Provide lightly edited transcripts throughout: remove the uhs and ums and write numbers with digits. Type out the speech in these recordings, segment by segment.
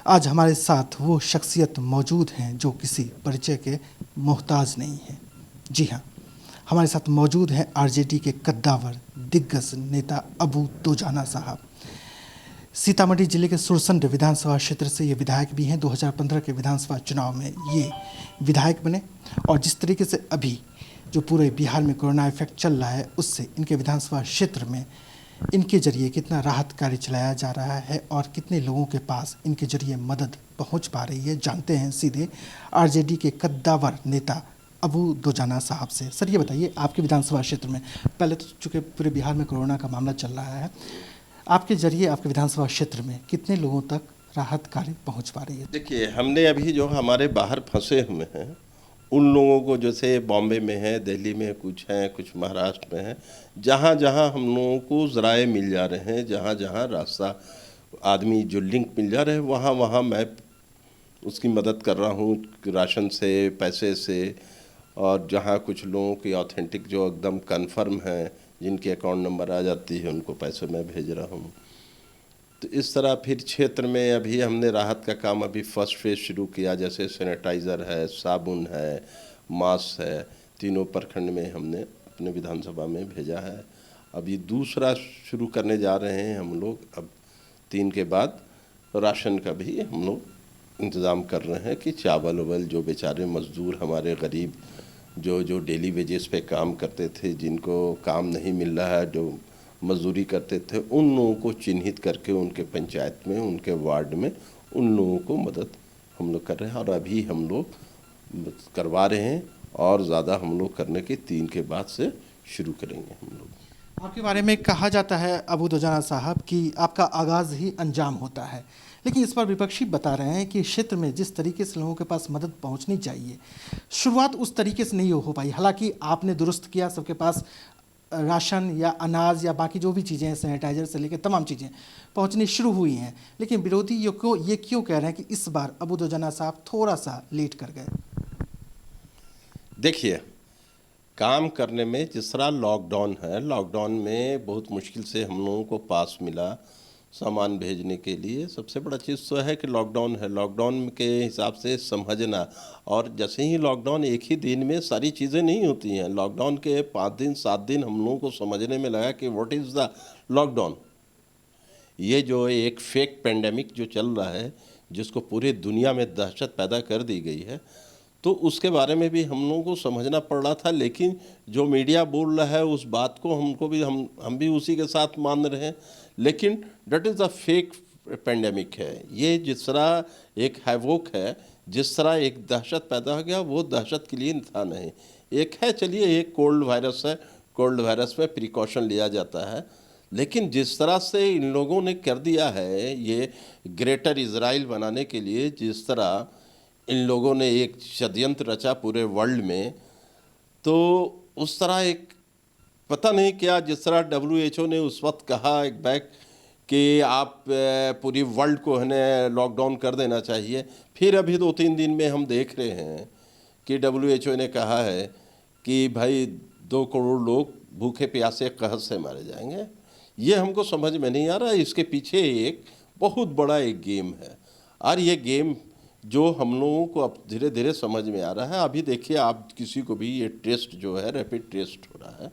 आज हमारे साथ वो शख्सियत मौजूद हैं जो किसी परिचय के मोहताज नहीं हैं। जी हाँ, हमारे साथ मौजूद हैं आरजेडी के कद्दावर दिग्गज नेता अबू दोजाना साहब। सीतामढ़ी जिले के सुरसंड विधानसभा क्षेत्र से ये विधायक भी हैं। 2015 के विधानसभा चुनाव में ये विधायक बने और जिस तरीके से अभी जो पूरे बिहार में कोरोना इफेक्ट चल रहा है उससे इनके विधानसभा क्षेत्र में इनके जरिए कितना राहत कार्य चलाया जा रहा है और कितने लोगों के पास इनके जरिए मदद पहुंच पा रही है, जानते हैं सीधे आरजेडी के कद्दावर नेता अबू दोजाना साहब से। सर ये बताइए, आपके विधानसभा क्षेत्र में पहले तो चूँकि पूरे बिहार में कोरोना का मामला चल रहा है, आपके जरिए आपके विधानसभा क्षेत्र में कितने लोगों तक राहत कार्य पहुँच पा रही है? देखिए, हमने अभी जो हमारे बाहर फंसे हुए हैं उन लोगों को, जैसे बॉम्बे में है, दिल्ली में कुछ हैं, कुछ महाराष्ट्र में हैं, जहाँ जहाँ हम लोगों को ज़राए मिल जा रहे हैं, जहाँ जहाँ रास्ता आदमी जो लिंक मिल जा रहे हैं, वहाँ वहाँ मैं उसकी मदद कर रहा हूँ, राशन से, पैसे से। और जहाँ कुछ लोगों की ऑथेंटिक जो एकदम कन्फर्म है, जिनके अकाउंट नंबर आ जाती है, उनको पैसे मैं भेज रहा हूँ। तो इस तरह फिर क्षेत्र में अभी हमने राहत का काम अभी फर्स्ट फेज शुरू किया, जैसे सैनिटाइज़र है, साबुन है, मास्क है, तीनों प्रखंड में हमने अपने विधानसभा में भेजा है। अभी दूसरा शुरू करने जा रहे हैं हम लोग, अब 3 के बाद राशन का भी हम लोग इंतज़ाम कर रहे हैं कि चावल वावल जो बेचारे मज़दूर हमारे गरीब जो डेली वेजेस पे काम करते थे, जिनको काम नहीं मिल रहा है, जो मजदूरी करते थे, उन लोगों को चिन्हित करके उनके पंचायत में, उनके वार्ड में उन लोगों को मदद हम लोग कर रहे हैं। और अभी हम लोग करवा रहे हैं और ज़्यादा हम लोग करने के 3 के बाद से शुरू करेंगे हम लोग। आपके बारे में कहा जाता है अबू दोजाना साहब कि आपका आगाज़ ही अंजाम होता है, लेकिन इस पर विपक्षी बता रहे हैं कि क्षेत्र में जिस तरीके से लोगों के पास मदद पहुंचनी चाहिए, शुरुआत उस तरीके से नहीं हो पाई। हालांकि आपने दुरुस्त किया, सबके पास राशन या अनाज या बाकी जो भी चीज़ें हैं, सैनिटाइजर से लेकर तमाम चीज़ें पहुंचनी शुरू हुई हैं, लेकिन विरोधी ये क्यों कह रहे हैं कि इस बार अबू दोजाना साहब थोड़ा सा लेट कर गए? देखिए, काम करने में जिस तरह लॉकडाउन है, लॉकडाउन में बहुत मुश्किल से हम लोगों को पास मिला सामान भेजने के लिए। सबसे बड़ा चीज़ तो है कि लॉकडाउन है, लॉकडाउन के हिसाब से समझना। और जैसे ही लॉकडाउन, एक ही दिन में सारी चीज़ें नहीं होती हैं। लॉकडाउन के 5 दिन 7 दिन हम लोगों को समझने में लगा कि व्हाट इज़ द लॉकडाउन। ये जो एक फेक पेंडेमिक जो चल रहा है, जिसको पूरी दुनिया में दहशत पैदा कर दी गई है, तो उसके बारे में भी हम लोगों को समझना पड़ रहा था। लेकिन जो मीडिया बोल रहा है उस बात को हमको भी हम भी उसी के साथ मान रहे हैं। लेकिन that is a fake pandemic है। ये जिस तरह एक हैवोक है, जिस तरह एक दहशत पैदा हो गया, वो दहशत के लिए था नहीं। एक है, चलिए एक कोल्ड वायरस है, कोल्ड वायरस में प्रिकॉशन लिया जाता है। लेकिन जिस तरह से इन लोगों ने कर दिया है, ये ग्रेटर इजराइल बनाने के लिए जिस तरह इन लोगों ने एक षड्यंत्र रचा पूरे वर्ल्ड में, तो उस तरह एक पता नहीं क्या, जिस तरह WHO ने उस वक्त कहा एक बैक कि आप पूरी वर्ल्ड को है लॉकडाउन कर देना चाहिए। फिर अभी 2-3 दिन में हम देख रहे हैं कि WHO ने कहा है कि भाई 2 करोड़ लोग भूखे प्यासे कहत से मारे जाएंगे। ये हमको समझ में नहीं आ रहा। इसके पीछे एक बहुत बड़ा एक गेम है, और ये गेम जो हम लोगों को अब धीरे धीरे समझ में आ रहा है। अभी देखिए, आप किसी को भी ये टेस्ट जो है, रैपिड टेस्ट हो रहा है,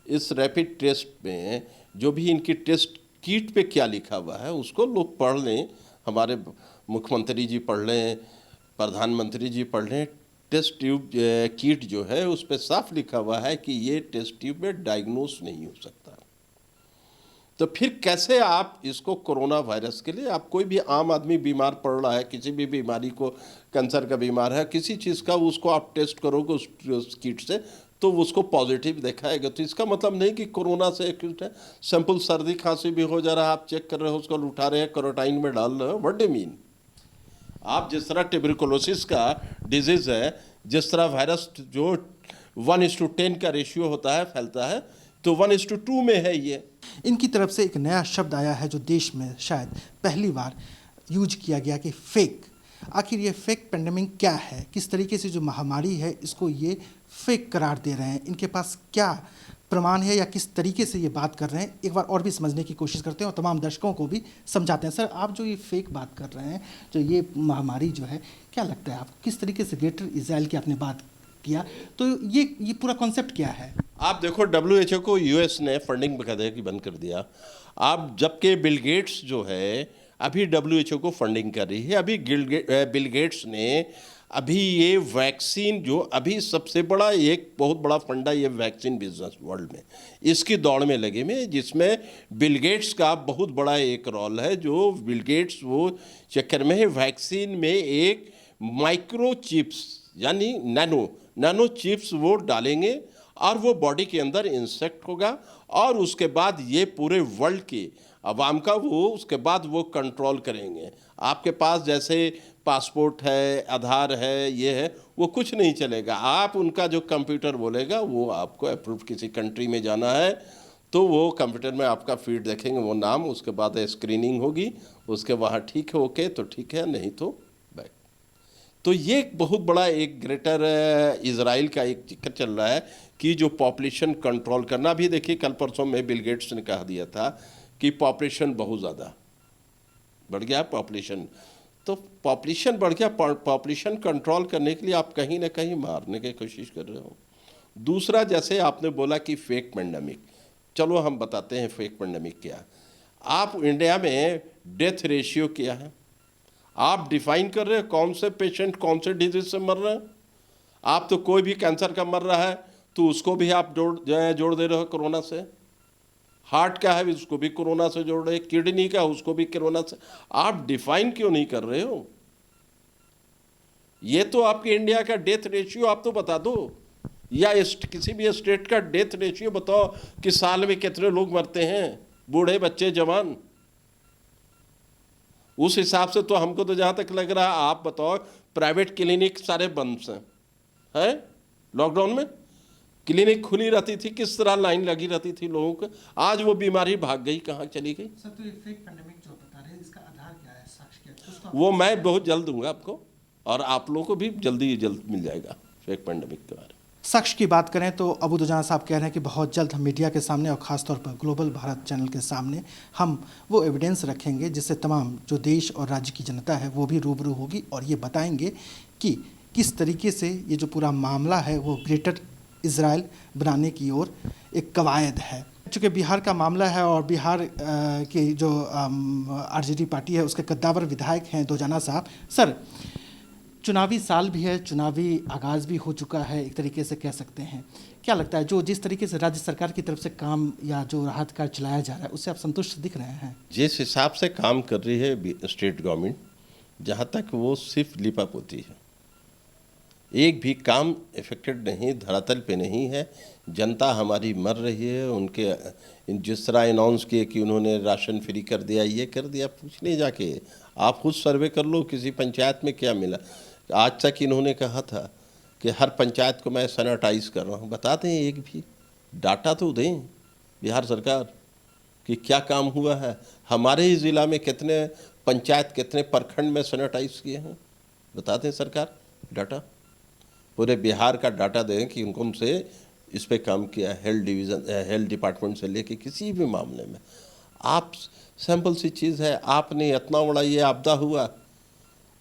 इस रैपिड टेस्ट में जो भी इनकी टेस्ट किट पे क्या लिखा हुआ है उसको लोग पढ़ लें, हमारे मुख्यमंत्री जी पढ़ लें, प्रधानमंत्री जी पढ़ लें। टेस्ट ट्यूब किट जो है उस पर साफ लिखा हुआ है कि ये टेस्ट ट्यूब में डायग्नोस नहीं हो सकता। तो फिर कैसे आप इसको कोरोना वायरस के लिए, आप कोई भी आम आदमी बीमार पड़ रहा है, किसी भी बीमारी को, कैंसर का बीमार है, किसी चीज़ का, उसको आप टेस्ट करोगे उस किट से तो उसको पॉजिटिव दिखाएगा। तो इसका मतलब नहीं कि कोरोना से एक्यूट है। सिंपल सर्दी खांसी भी हो जा रहा है, आप चेक कर रहे हो, उसको उठा रहे हैं, क्वारंटाइन में डाल रहे हो, व्हाट डू मीन। आप जिस तरह ट्यूबरकुलोसिस का डिजीज़ है, जिस तरह वायरस जो 1:10 का रेशियो होता है, फैलता है, तो 1:2 में है ये। इनकी तरफ से एक नया शब्द आया है जो देश में शायद पहली बार यूज किया गया कि फेक। आखिर ये फेक पेंडेमिक क्या है? किस तरीके से जो महामारी है इसको ये फेक करार दे रहे हैं? इनके पास क्या प्रमाण है या किस तरीके से ये बात कर रहे हैं, एक बार और भी समझने की कोशिश करते हैं और तमाम दर्शकों को भी समझाते हैं। सर, आप जो ये फेक बात कर रहे हैं, जो ये महामारी जो है, क्या लगता है आपको किस तरीके से ग्रेटर इजराइल की आपने बात किया, तो ये पूरा कॉन्सेप्ट क्या है? आप देखो, WHO को यूएस ने फंडिंग बकायदा की बंद कर दिया। आप जबकि बिल गेट्स जो है अभी WHO को फंडिंग कर रही है। अभी बिल गेट्स ने अभी ये वैक्सीन जो अभी सबसे बड़ा एक बहुत बड़ा फंडा ये वैक्सीन बिजनेस वर्ल्ड में, इसकी दौड़ में लगे में, जिसमें बिल गेट्स का बहुत बड़ा एक रोल है। जो बिल गेट्स वो चक्कर में है, वैक्सीन में एक माइक्रो चिप्स यानी नैनो चिप्स वो डालेंगे और वो बॉडी के अंदर इंसेक्ट होगा और उसके बाद ये पूरे वर्ल्ड के अवाम का वो उसके बाद वो कंट्रोल करेंगे। आपके पास जैसे पासपोर्ट है, आधार है, ये है, वो कुछ नहीं चलेगा। आप उनका जो कंप्यूटर बोलेगा वो आपको अप्रूव, किसी कंट्री में जाना है तो वो कंप्यूटर में आपका फीड देखेंगे, वो नाम, उसके बाद स्क्रीनिंग होगी, उसके वहाँ ठीक है, ओके तो ठीक है, नहीं तो बैक। तो ये एक बहुत बड़ा एक ग्रेटर इजराइल का एक जिक्र चल रहा है कि जो पॉपुलेशन कंट्रोल करना। भी देखिए, कल परसों में बिल गेट्स ने कहा दिया था कि पॉपुलेशन बहुत ज़्यादा बढ़ गया पॉपुलेशन, तो पॉपुलेशन बढ़ गया, पॉपुलेशन कंट्रोल करने के लिए आप कहीं ना कहीं मारने की कोशिश कर रहे हो। दूसरा, जैसे आपने बोला कि फेक पेंडेमिक, चलो हम बताते हैं फेक पेंडेमिक क्या। आप इंडिया में डेथ रेशियो क्या है, आप डिफाइन कर रहे हैं कौन से पेशेंट कौन से डिजीज से मर रहे हैं। आप तो कोई भी कैंसर का मर रहा है तो उसको भी आप जोड़ दे रहे हो कोरोना से। हार्ट का है उसको भी कोरोना से जोड़ रहे, किडनी का उसको भी कोरोना से। आप डिफाइन क्यों नहीं कर रहे हो? ये तो आपके इंडिया का डेथ रेशियो आप तो बता दो, या किसी भी स्टेट का डेथ रेशियो बताओ कि साल में कितने लोग मरते हैं, बूढ़े, बच्चे, जवान। उस हिसाब से तो हमको तो जहाँ तक लग रहा है, आप बताओ, प्राइवेट क्लिनिक सारे बंद हैं लॉकडाउन में। क्लिनिक खुली रहती थी, किस तरह लाइन लगी रहती थी लोगों को। आज वो बीमारी भाग गई, कहाँ चली गई? सर, तो ये फेक पेंडेमिक जो बता रहे हैं, इसका आधार क्या है, साक्ष्य क्या है? कुछ तो वो मैं बहुत जल्द दूंगा आपको, और आप लोगों को भी जल्द मिल जाएगा फेक पेंडेमिक के बारे में। साक्ष्य की बात करें तो अबू दुजाना साहब कह रहे हैं कि बहुत जल्द हम मीडिया के सामने और ख़ासतौर पर ग्लोबल भारत चैनल के सामने हम वो एविडेंस रखेंगे जिससे तमाम जो देश और राज्य की जनता है वो भी रूबरू होगी और ये बताएंगे कि किस तरीके से ये जो पूरा मामला है वो ग्रेटर इजराइल बनाने की ओर एक कवायद है। चूँकि बिहार का मामला है और बिहार की जो आरजेडी पार्टी है उसके कद्दावर विधायक हैं दुजाना साहब। सर, चुनावी साल भी है, चुनावी आगाज़ भी हो चुका है, एक तरीके से कह सकते हैं। क्या लगता है जो जिस तरीके से राज्य सरकार की तरफ से काम या जो राहत कार्य चलाया जा रहा है उससे आप संतुष्ट दिख रहे हैं? जिस हिसाब से काम कर रही है स्टेट गवर्नमेंट, जहाँ तक वो सिर्फ लिपापोती है, एक भी काम इफेक्टेड नहीं, धरातल पे नहीं है। जनता हमारी मर रही है। उनके जिस तरह अनाउंस किए कि उन्होंने राशन फ्री कर दिया, ये कर दिया, पूछ नहीं जाके, आप खुद सर्वे कर लो किसी पंचायत में क्या मिला। आज तक इन्होंने कहा था कि हर पंचायत को मैं सैनिटाइज कर रहा हूँ। बता दें, एक भी डाटा तो दें बिहार सरकार कि क्या काम हुआ है। हमारे ही ज़िला में कितने पंचायत, कितने प्रखंड में सैनिटाइज किए हैं, बता दें सरकार डाटा। पूरे बिहार का डाटा दें कि उनसे इस पे काम किया, हेल्थ डिपार्टमेंट से लेके किसी भी मामले में। आप सैम्पल सी चीज़ है, आपने इतना बड़ा ये आपदा हुआ,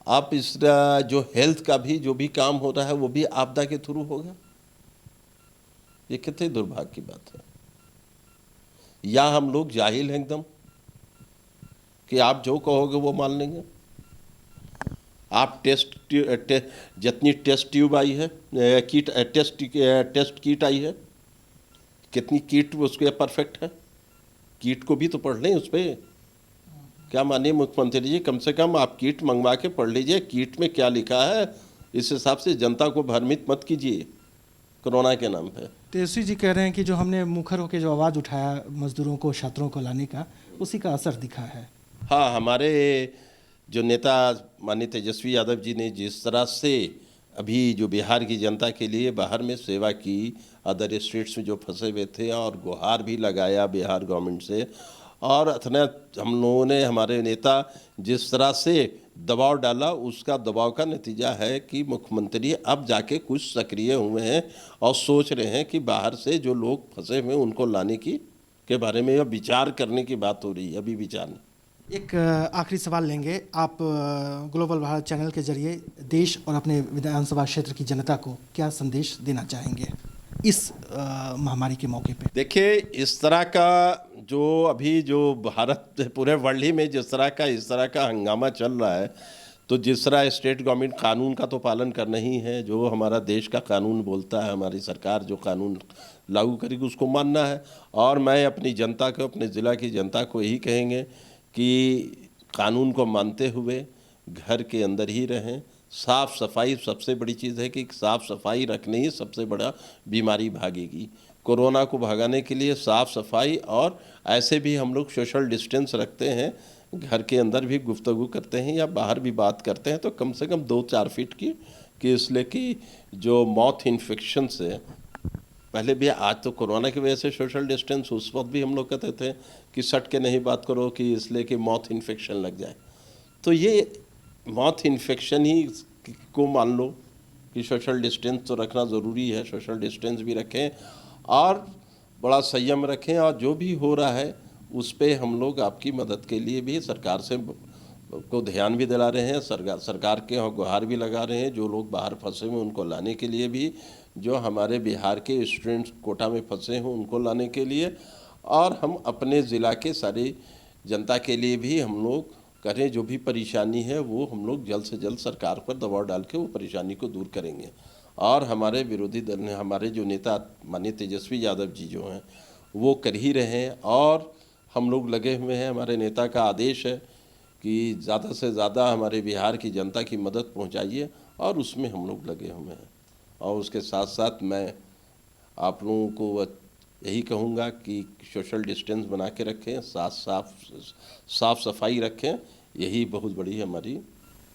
आप इस जो हेल्थ का भी जो भी काम हो रहा है वो भी आपदा के थ्रू होगा। ये कितने दुर्भाग्य की बात है। या हम लोग जाहिल हैं एकदम कि आप जो कहोगे वो मान लेंगे। आप जितनी टेस्ट ट्यूब आई है, टेस्ट किट आई है, कितनी किट उसके परफेक्ट है, किट को भी तो पढ़ लें उस पर। क्या माननीय मुख्यमंत्री जी, कम से कम आप किट मंगवा के पढ़ लीजिए किट में क्या लिखा है। इस हिसाब से जनता को भ्रमित मत कीजिए कोरोना के नाम पे। तेजस्वी जी कह रहे हैं कि जो हमने मुखर होकर जो आवाज़ उठाया मजदूरों को, छात्रों को लाने का, उसी का असर दिखा है। हाँ, हमारे जो नेता माननीय तेजस्वी यादव जी ने जिस तरह से अभी जो बिहार की जनता के लिए बाहर में सेवा की, अदर स्टेट्स में जो फंसे हुए थे, और गुहार भी लगाया बिहार गवर्नमेंट से, और अथना हम लोगों ने, हमारे नेता जिस तरह से दबाव डाला, उसका दबाव का नतीजा है कि मुख्यमंत्री अब जाके कुछ सक्रिय हुए हैं और सोच रहे हैं कि बाहर से जो लोग फंसे हुए हैं उनको लाने की के बारे में विचार करने की बात हो रही है, अभी विचार नहीं। एक आखिरी सवाल लेंगे। आप ग्लोबल भारत चैनल के जरिए देश और अपने विधानसभा क्षेत्र की जनता को क्या संदेश देना चाहेंगे इस महामारी के मौके पे? देखिए, इस तरह का जो अभी जो भारत पूरे वर्ल्ड ही में जिस तरह का इस तरह का हंगामा चल रहा है, तो जिस तरह स्टेट गवर्नमेंट कानून का तो पालन करना ही है, जो हमारा देश का कानून बोलता है, हमारी सरकार जो कानून लागू करेगी उसको मानना है। और मैं अपनी जनता को, अपने ज़िला की जनता को यही कहेंगे कि कानून को मानते हुए घर के अंदर ही रहें। साफ़ सफाई सबसे बड़ी चीज़ है कि साफ़ सफाई रखने ही सबसे बड़ा बीमारी भागेगी। कोरोना को भगाने के लिए साफ़ सफाई, और ऐसे भी हम लोग सोशल डिस्टेंस रखते हैं, घर के अंदर भी गुफ्तगू करते हैं या बाहर भी बात करते हैं तो कम से कम 2-4 फीट की, कि इसलिए कि जो माउथ इन्फेक्शन से पहले भी, आज तो कोरोना की वजह से सोशल डिस्टेंस, उस वक्त भी हम लोग कहते थे कि सट के नहीं बात करो कि इसलिए कि माउथ इन्फेक्शन लग जाए। तो ये माउथ इन्फेक्शन ही को मान लो कि सोशल डिस्टेंस तो रखना ज़रूरी है, सोशल डिस्टेंस भी रखें और बड़ा संयम रखें। और जो भी हो रहा है उस पे हम लोग आपकी मदद के लिए भी सरकार से को ध्यान भी दिला रहे हैं, सरकार के यहाँ गुहार भी लगा रहे हैं। जो लोग बाहर फंसे हुए उनको लाने के लिए भी, जो हमारे बिहार के स्टूडेंट्स कोटा में फंसे हैं उनको लाने के लिए, और हम अपने ज़िला के सारी जनता के लिए भी हम लोग करें। जो भी परेशानी है वो हम लोग जल्द से जल्द सरकार पर दबाव डाल के वो परेशानी को दूर करेंगे। और हमारे विरोधी दल ने, हमारे जो नेता माननीय तेजस्वी यादव जी जो हैं वो कर ही रहे हैं, और हम लोग लगे हुए हैं। हमारे नेता का आदेश है कि ज़्यादा से ज़्यादा हमारे बिहार की जनता की मदद पहुंचाइए, और उसमें हम लोग लगे हुए हैं। और उसके साथ साथ मैं आप लोगों को यही कहूँगा कि सोशल डिस्टेंस बना के रखें, साफ सफाई रखें, यही बहुत बड़ी हमारी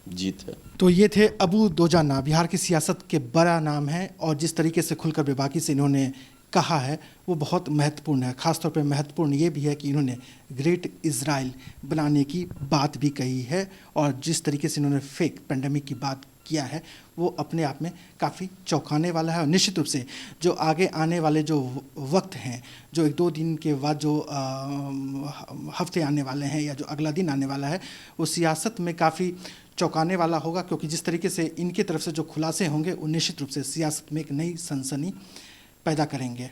जीत है। तो ये थे अबू दोजाना, बिहार की सियासत के बड़ा नाम है, और जिस तरीके से खुलकर बेबाकी से इन्होंने कहा है वो बहुत महत्वपूर्ण है। ख़ासतौर पे महत्वपूर्ण ये भी है कि इन्होंने ग्रेट इज़राइल बनाने की बात भी कही है, और जिस तरीके से इन्होंने फेक पेंडेमिक की बात किया है वो अपने आप में काफ़ी चौंकाने वाला है। और निश्चित रूप से जो आगे आने वाले जो वक्त हैं, जो 1-2 दिन के बाद जो हफ्ते आने वाले हैं या जो अगला दिन आने वाला है, वो सियासत में काफ़ी चौंकाने वाला होगा, क्योंकि जिस तरीके से इनकी तरफ से जो खुलासे होंगे वो निश्चित रूप से सियासत में एक नई सनसनी पैदा करेंगे।